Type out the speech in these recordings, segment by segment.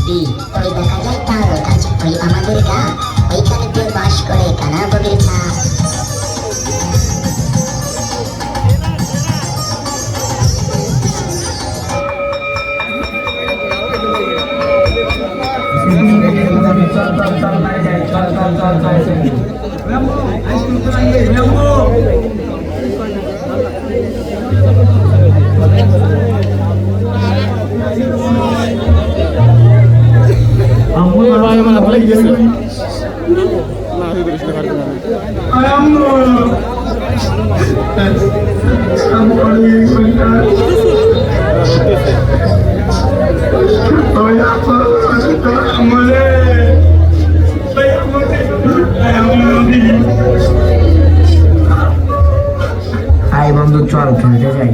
B ওই দেখা যায় তার কাজ ওই আমাদের গা ওইখানে তোর বাস করে কানা বগির ছা বন্ধু চল খেলতে যাই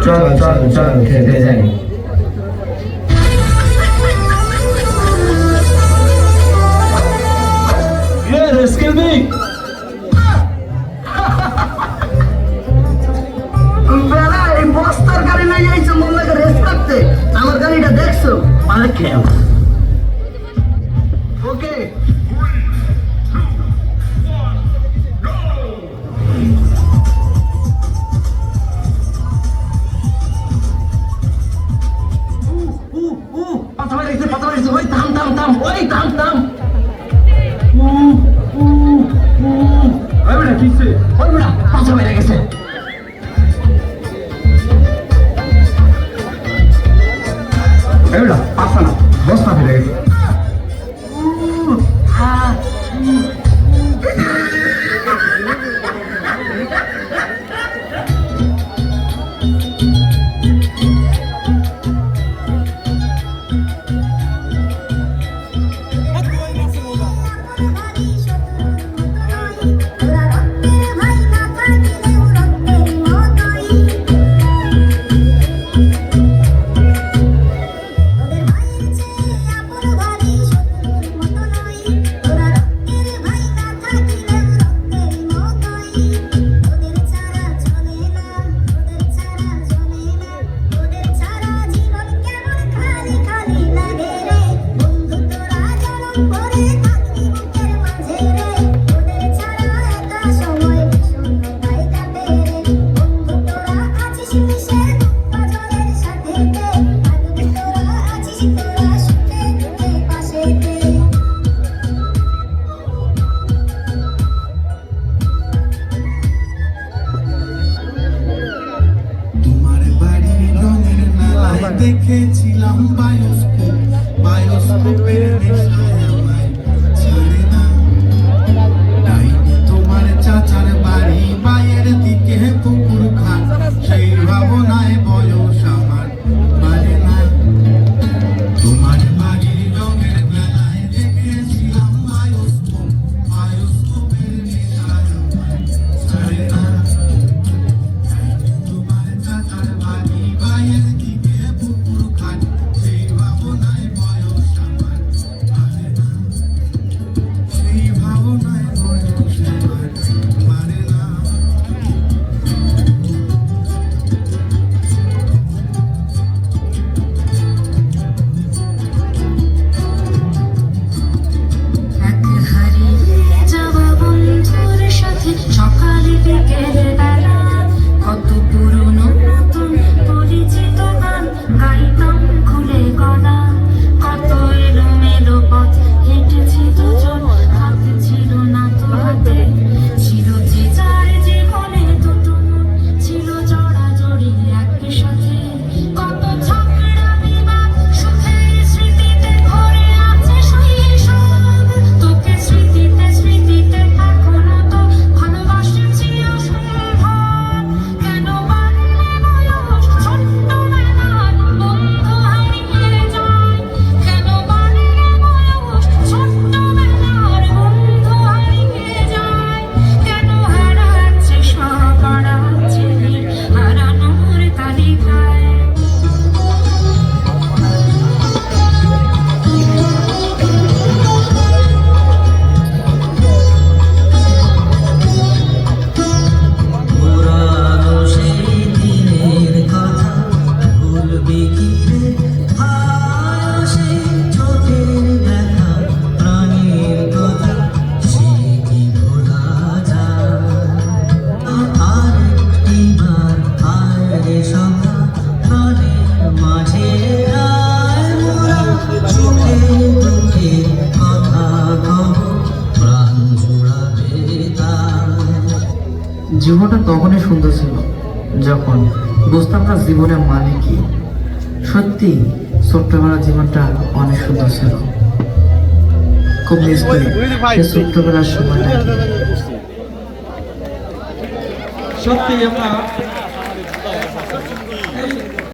চল চল চল খেলতে যাই এই বস্তার গাড়ি নিয়ে যাইছো মোল্লাকে রেস করতে আমার গাড়িটা দেখছো অনেক খেয়াল ওকে বস্তা ফেলে গেছে দেখেছিলাম বায়োস্কোপের নেশায় আমায় ছাড়ে না তাই তোমার চাচার বাড়ি বাইয়ের দিকে পুকুর খান সেই ভাবনায় বয়স আমার বাড়ে না তোমার বাড়ির রঙের বেলায় দেখেছিলাম বায়োস্কোপের নেশায় আমায় ছাড়ে না তোমার চাচার বাড়ি বাইয়ের দিকে পুকুর খান সেই ভাবনায় বয়স আমার বাড়ে না সেই ভাবনায় বয়স আমার বাড়ে না দেখিতে ভাসে চোখের দেখা প্রাণের কথা সে কি ভোলা যায় আরেকটিবার আরে সখা প্রাণের মাঝে আয় মোরা সুখে দুঃখে কথা কহ প্রাণ জোড়াবে তাই। জীবনটা তখনই সুন্দর ছিল যখন বুঝতাম না জীবনের মানে কি। সত্যি ছোট্টবেলার জীবনটা অনেক সুন্দর ছিল, খুব মিস করি সে ছোট্টবেলার সময়টা। সত্যি আমরা